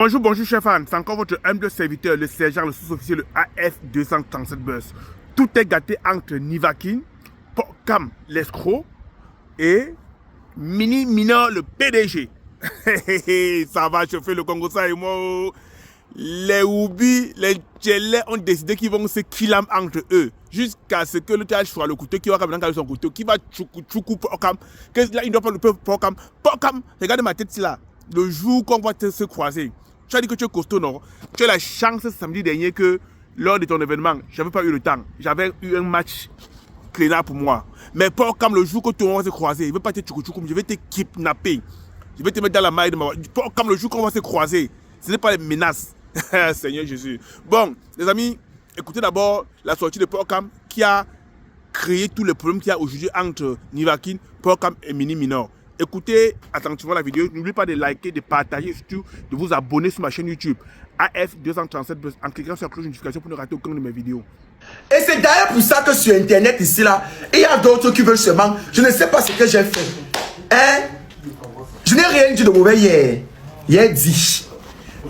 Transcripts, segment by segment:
Bonjour, bonjour chers fans, c'est encore votre humble serviteur, le sergent, le sous-officier, le AF237 Buzz. Tout est gâté entre Nivakin, Porkam, l'escroc, et Mini Minor, le PDG. Ça va chauffer le Congo, ça et moi. Les Oubi, les Tchélés ont décidé qu'ils vont se killer entre eux. Jusqu'à ce que le tel soit le couteau qui va dans son couteau, qui va tchoukou Porkam. Là, il ne doit pas le Porkam. Porkam, regardez ma tête là. Le jour qu'on va se croiser. Tu as dit que tu es costaud, non? Tu as la chance samedi dernier que lors de ton événement, je n'avais pas eu le temps. J'avais eu un match clénard pour moi. Mais pas comme le jour que tout le monde va se croiser. Je ne vais pas te tchoukou, je vais te kidnapper. Je vais te mettre dans la maille de ma... Pas comme le jour qu'on va se croiser. Ce n'est pas les menaces. Seigneur Jésus. Bon, les amis, écoutez d'abord la sortie de Porkam qui a créé tous les problèmes qu'il y a aujourd'hui entre Nivakin, Porkam et Mini Minor. Écoutez attentivement la vidéo, n'oubliez pas de liker, de partager et surtout de vous abonner sur ma chaîne YouTube AF237 en cliquant sur la cloche de notification pour ne rater aucune de mes vidéos. Et c'est d'ailleurs pour ça que sur internet ici là, il y a d'autres qui veulent seulement, je ne sais pas ce que j'ai fait. Hein? Je n'ai rien dit de mauvais hier. Hier dit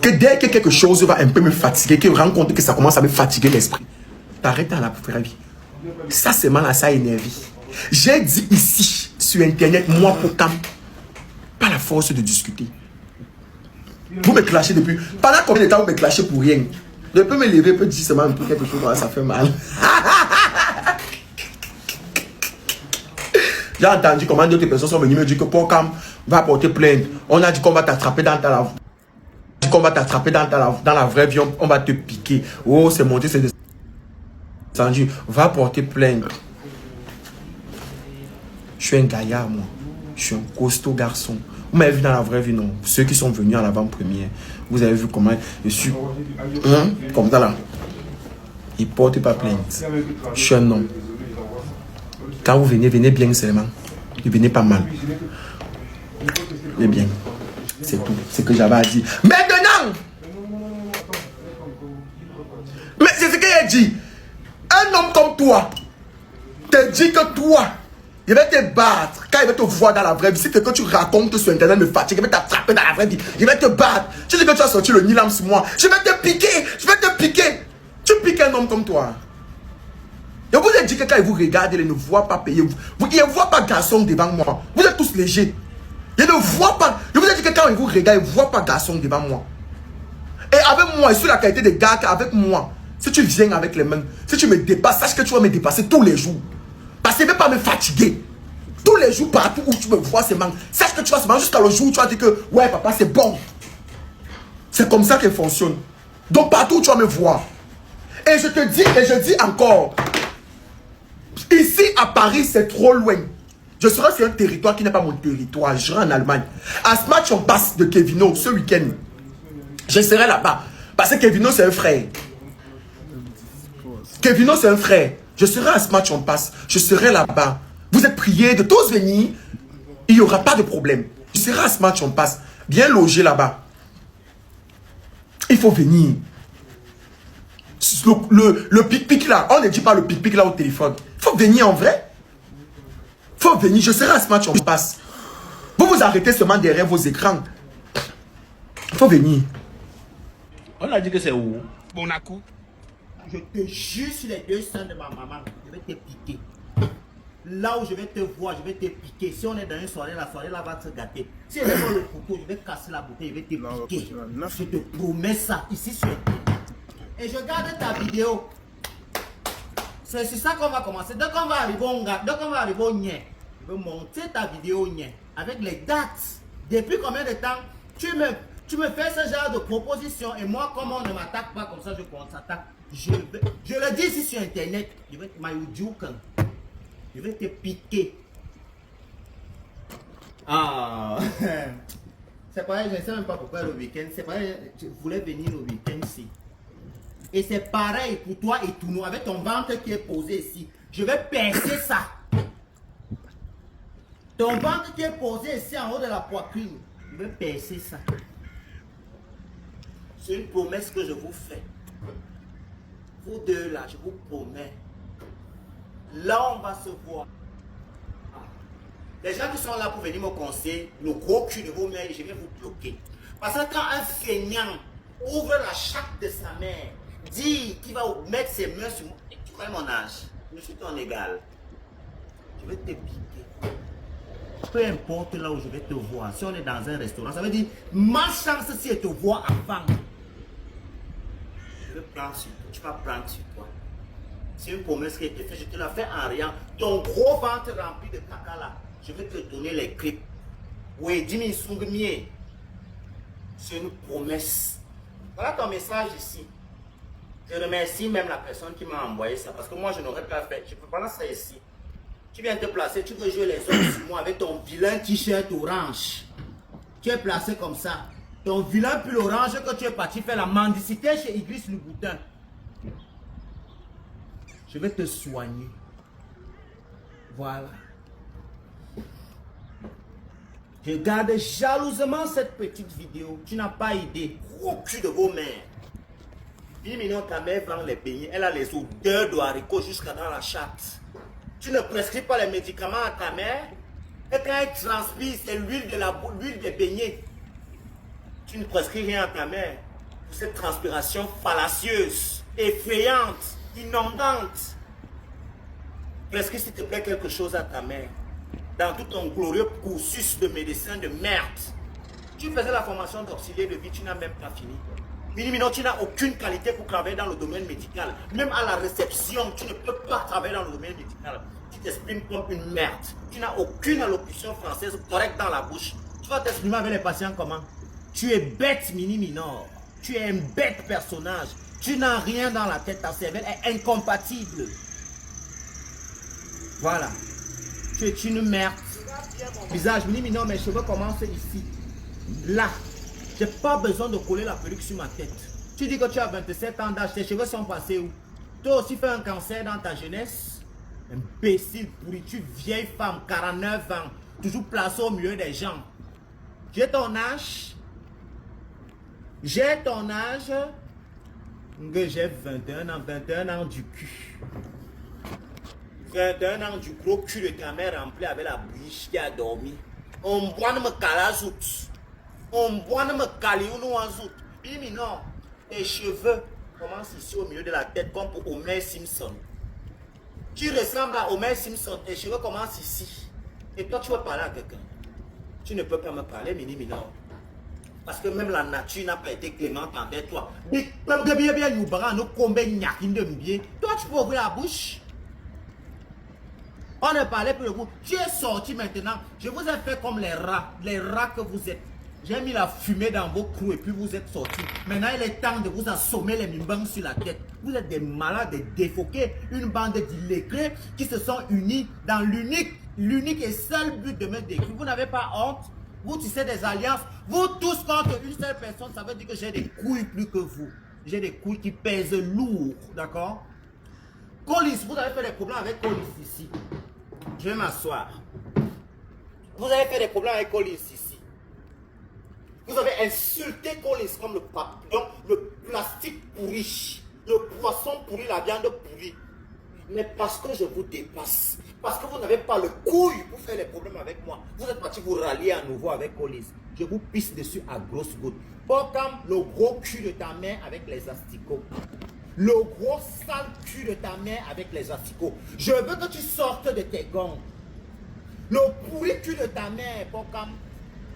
que dès que quelque chose va un peu me fatiguer, que je rencontre que ça commence à me fatiguer l'esprit, t'arrêtes à la vraie vie. Ça c'est mal à ça énervé. J'ai dit ici sur internet, moi Porkam, pas la force de discuter. Vous me clashez depuis. Pendant combien de temps vous me clashez pour rien? Je peux me lever, peut dire seulement un peu quelque chose, ça fait mal. J'ai entendu comment d'autres personnes sont venues me dire que Porkam va porter plainte. On a dit qu'on va t'attraper dans ta lave. Qu'on va t'attraper dans la vraie vie, on va te piquer. Oh, c'est monté, c'est descendu. Va porter plainte. Je suis un gaillard, moi. Je suis un costaud garçon. Vous m'avez vu dans la vraie vie, non? Ceux qui sont venus à l'avant-première, vous avez vu comment je suis. Comme ça là. Il ne porte pas plainte. Je suis un homme. Quand vous venez, venez bien seulement. Ne venez pas mal. Venez bien. C'est tout. C'est ce que j'avais à dire. Maintenant! Mais c'est ce qu'il a dit. Un homme comme toi te dit que toi, je vais te battre. Quand il va te voir dans la vraie vie, si ce que tu racontes sur internet me fatigue, je vais t'attraper dans la vraie vie. Je vais te battre. Tu dis que tu as sorti le Nilam sur moi. Je vais te piquer. Je vais te piquer. Tu piques un homme comme toi. Je vous ai dit que quand il vous regarde, il ne voit pas payer. Il ne voit pas garçon devant moi. Vous êtes tous légers. Il ne voit pas. Je vous ai dit que quand il vous regarde, il ne voit pas garçon devant moi. Et avec moi, et sur la qualité des gars, avec moi, si tu viens avec les mains, si tu me dépasses, sache que tu vas me dépasser tous les jours. Parce qu'il ne veut pas me fatiguer. Tous les jours, partout où tu me vois, c'est man. Sache que tu vas se manger jusqu'à le jour où tu vas dire que, ouais, papa, c'est bon. C'est comme ça qu'elle fonctionne. Donc, partout où tu vas me voir. Et je te dis, et je dis encore, ici à Paris, c'est trop loin. Je serai sur un territoire qui n'est pas mon territoire. Je serai en Allemagne. À ce match, on passe de Kevino ce week-end. Je serai là-bas. Parce que Kevino, c'est un frère. Kevino, c'est un frère. Je serai à ce match, on passe. Je serai là-bas. Vous êtes priés de tous venir. Il n'y aura pas de problème. Je serai à ce match, on passe. Bien logé là-bas. Il faut venir. Le pic-pic là. On ne dit pas le pic-pic là au téléphone. Il faut venir en vrai. Il faut venir. Je serai à ce match, on passe. Vous vous arrêtez seulement derrière vos écrans. Il faut venir. On a dit que c'est où? Monaco. Je te jure sur les deux seins de ma maman, je vais te piquer. Là où je vais te voir, je vais te piquer. Si on est dans une soirée, la soirée là va te gâter. Si elle est dans le couteau, je vais casser la bouteille, je vais te piquer. Je te promets ça, ici sur Internet. Et je garde ta vidéo. C'est sur ça qu'on va commencer. Dès qu'on va arriver au Nien, je vais monter ta vidéo Nien avec les dates. Depuis combien de temps tu me fais ce genre de proposition et moi, comme on ne m'attaque pas comme ça, je contre-attaque. Je le dis ici sur Internet, je vais te piquer. Ah, c'est pareil, je ne sais même pas pourquoi le week-end. C'est pareil, je voulais venir le week-end ici. Et c'est pareil pour toi et tout nous, avec ton ventre qui est posé ici. Je vais percer ça. Ton ventre qui est posé ici en haut de la poitrine, je vais percer ça. C'est une promesse que je vous fais. Vous deux là, je vous promets. Là, on va se voir. Les gens qui sont là pour venir me conseiller, le gros cul de vos mères, je vais vous bloquer. Parce que quand un feignant ouvre la chatte de sa mère, dit qu'il va mettre ses mains sur moi, tu connais mon âge, je suis ton égal. Je vais te piquer. Peu importe là où je vais te voir, si on est dans un restaurant, ça veut dire ma chance si je te vois avant. Je vais prendre sur toi, tu vas prendre sur toi. C'est une promesse qui a été faite, je te la fais en rien. Ton gros ventre rempli de caca là, je vais te donner les clips. Oui, dis-moi, c'est une promesse. Voilà ton message ici. Je remercie même la personne qui m'a envoyé ça parce que moi je n'aurais pas fait. Je peux pas ça ici. Tu viens te placer, tu veux jouer les hommes sur moi avec ton vilain t-shirt orange. Tu es placé comme ça. Ton vilain pull orange que tu es parti faire la mendicité chez Idriss Louboutin. Je vais te soigner. Voilà. Je garde jalousement cette petite vidéo. Tu n'as pas idée. Gros cul de vos mères. Mignon, ta mère vend les beignets. Elle a les odeurs de haricots jusqu'à dans la chatte. Tu ne prescris pas les médicaments à ta mère. Et quand elle transpire, c'est l'huile des beignets. Tu ne prescris rien à ta mère. Pour cette transpiration fallacieuse, effrayante, inondante. Prescris s'il te plaît quelque chose à ta mère. Dans tout ton glorieux cursus de médecin de merde. Tu faisais la formation d'auxiliaire de vie, tu n'as même pas fini. Minimino, tu n'as aucune qualité pour travailler dans le domaine médical. Même à la réception, tu ne peux pas travailler dans le domaine médical. Tu t'exprimes comme une merde. Tu n'as aucune allocution française correcte dans la bouche. Tu vas t'exprimer avec les patients comment? Tu es bête, Minimino. Tu es un bête personnage. Tu n'as rien dans la tête. Ta cervelle est incompatible. Voilà. Tu es une merde. Visage, Minimino, mes cheveux commencent ici. Là. Je n'ai pas besoin de coller la perruque sur ma tête. Tu dis que tu as 27 ans d'âge, tes cheveux sont passés où? Toi aussi fait un cancer dans ta jeunesse? Imbécile pourri, tu vieille femme, 49 ans, toujours placée au milieu des gens. J'ai ton âge. J'ai ton âge. J'ai 21 ans du cul. 21 ans du gros cul de ta mère rempli avec la biche qui a dormi. On boit de me calazout. On boit de me caliounou en zout. Bimi non. Tes cheveux commencent ici au milieu de la tête comme pour Homer Simpson. Tu ressembles à Homer Simpson. Tes cheveux commencent ici. Et toi tu veux parler à quelqu'un. Tu ne peux pas me parler, Mini non. Parce que même la nature n'a pas été clémente envers toi. Toi tu peux ouvrir la bouche. On ne parlait plus de vous. Tu es sorti maintenant. Je vous ai fait comme les rats que vous êtes. J'ai mis la fumée dans vos crous et puis vous êtes sortis. Maintenant, il est temps de vous assommer les mimbangs sur la tête. Vous êtes des malades, des défoqués, une bande d'illégrés qui se sont unis dans l'unique et seul but de me détruire. Vous n'avez pas honte. Vous tissez des alliances. Vous tous contre une seule personne, ça veut dire que j'ai des couilles plus que vous. J'ai des couilles qui pèsent lourd, d'accord? Colis, vous avez fait des problèmes avec Colis ici. Je vais m'asseoir. Vous avez fait des problèmes avec Colis ici. Vous avez insulté Colis comme le papillon, le plastique pourri, le poisson pourri, la viande pourrie. Mais parce que je vous dépasse, parce que vous n'avez pas le couille pour faire des problèmes avec moi, vous êtes parti vous rallier à nouveau avec Colis. Je vous pisse dessus à grosses gouttes. Pas comme le gros cul de ta mère avec les asticots. Le gros sale cul de ta mère avec les asticots. Je veux que tu sortes de tes gonds. Le pourri cul de ta mère, pas comme...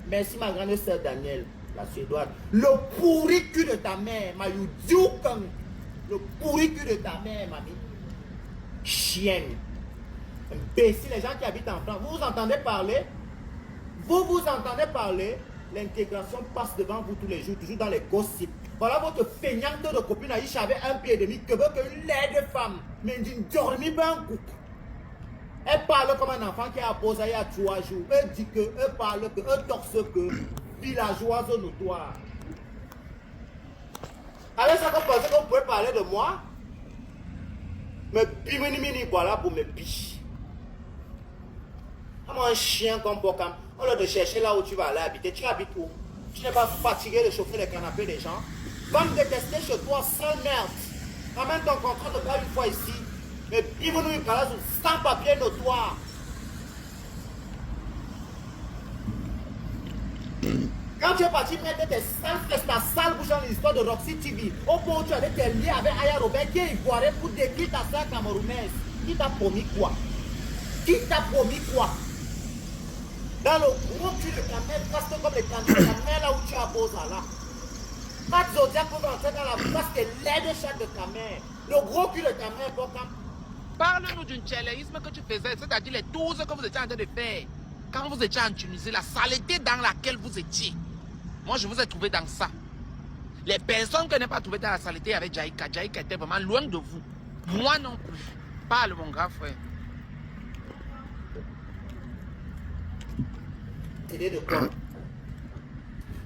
Merci ma grande sœur Danielle, la suédoise. Le pourri cul de ta mère, Mayudioukan. Le pourri cul de ta mère, mamie. Chienne. Imbécile, les gens qui habitent en France, vous vous entendez parler? Vous vous entendez parler? L'intégration passe devant vous tous les jours, toujours dans les gossips. Voilà votre feignante de copine Aïcha avait un pied et demi, que veut qu'une laide femme. Mais d'une dormi ben coupe. Elle parle comme un enfant qui a posé il y a 3 jours. Elle dit que, elle parle que, elle torse que, villageoise notoire. Avec ça, vous pensez que vous pouvez parler de moi? Mais bimini voilà pour mes biches. Comme un chien comme Bokam. Au lieu de chercher là où tu vas aller habiter, tu habites où? Tu n'es pas fatigué de chauffer les canapés des gens? Va me détester chez toi, sale merde. Ramène ton contrat de travail une fois ici. Mais bimini voilà sans papier notoire. Quand tu es parti mettre tes sales fesses, ta sale bouche dans l'histoire de Roxy TV, au point où tu avais tes liens avec Aya Robert qui est ivoirien pour décrire ta soeur camerounaise. Qui t'a promis quoi? Qui t'a promis quoi? Dans le gros cul de ta mère, parce que comme les candidats de ta mère là où tu as beau là. Pas de zodiac pour entrer dans la face des laits de chatte de ta mère. Le gros cul de ta mère, Bokam. Parle-nous d'une tchéléisme que tu faisais, c'est-à-dire les 12 que vous étiez en train de faire. Quand vous étiez en Tunisie, la saleté dans laquelle vous étiez. Moi, je vous ai trouvé dans ça. Les personnes que je n'ai pas trouvées dans la saleté avec Jaïka, Jaïka était vraiment loin de vous. Moi non plus. Parle, mon grand frère. T'aider de quoi?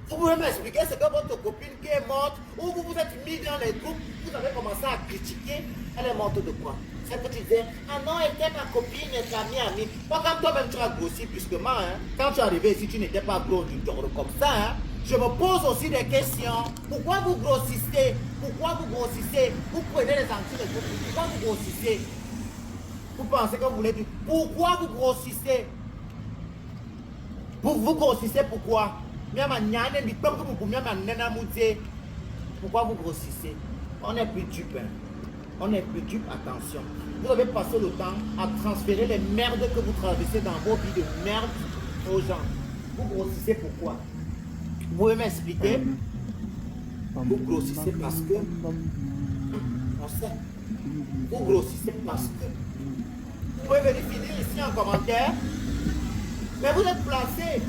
Vous pouvez m'expliquer ce que votre copine qui est morte, ou vous vous êtes mis dans les groupes, vous avez commencé à critiquer, elle est morte de quoi? C'est que tu disais, ah non, elle était ma copine, elle était amie. Moi, quand toi-même tu as grossi brusquement, hein, quand tu es arrivé ici, tu n'étais pas gros du tout comme ça. Hein, je me pose aussi des questions. Pourquoi vous grossissez? Pourquoi vous grossissez? Vous prenez les antidouleurs. Pourquoi vous grossissez? Vous pensez que vous voulez dire, pourquoi vous grossissez? Vous grossissez pourquoi? Pourquoi vous grossissez? On est plus dupe. Hein. On est plus dupe, attention. Vous avez passé le temps à transférer les merdes que vous traversez dans vos vies de merde aux gens. Vous grossissez pourquoi? Vous pouvez m'expliquer? Vous grossissez parce que... On sait. Vous grossissez parce que... Vous pouvez venir finir ici en commentaire. Mais vous êtes placé.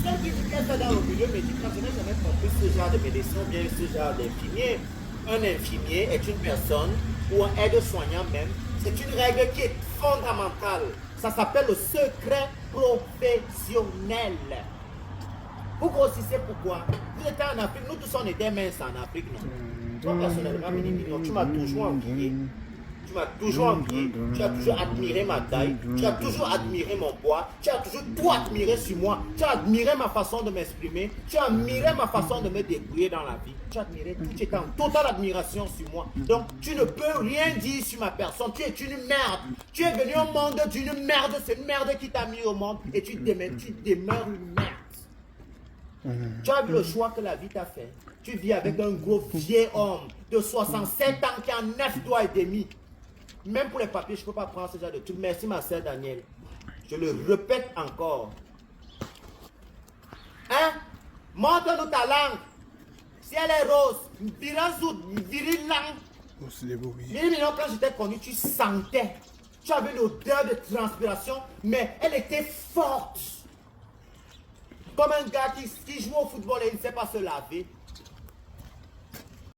Celle qui dit qu'elle est dans le milieu médical, je n'ai jamais compris ce genre de médecin ou bien ce genre d'infirmier. Un infirmier est une personne ou un aide-soignant même. C'est une règle qui est fondamentale. Ça s'appelle le secret professionnel. Vous grossissez pourquoi? Vous étiez en Afrique, nous tous on était minces en Afrique, non? Toi personnellement, tu m'as toujours envié. Tu m'as toujours envié, tu as toujours admiré ma taille, tu as toujours admiré mon poids, tu as toujours tout admiré sur moi, tu as admiré ma façon de m'exprimer, tu as admiré ma façon de me débrouiller dans la vie, tu as admiré tout, tu étais en totale admiration sur moi. Donc tu ne peux rien dire sur ma personne, tu es une merde, tu es venu au monde d'une merde, c'est une merde qui t'a mis au monde et tu demeures une merde. Tu as vu le choix que la vie t'a fait. Tu vis avec un gros vieil homme de 67 ans qui a 9 doigts et demi. Même pour les papiers, je ne peux pas prendre ce genre de truc. Merci ma soeur Daniel. Je le répète encore. Hein? Montre-nous ta langue. Si elle est rose, viril langue. Quand je t'ai connu, tu sentais. Tu avais une odeur de transpiration, mais elle était forte. Comme un gars qui joue au football et il ne sait pas se laver.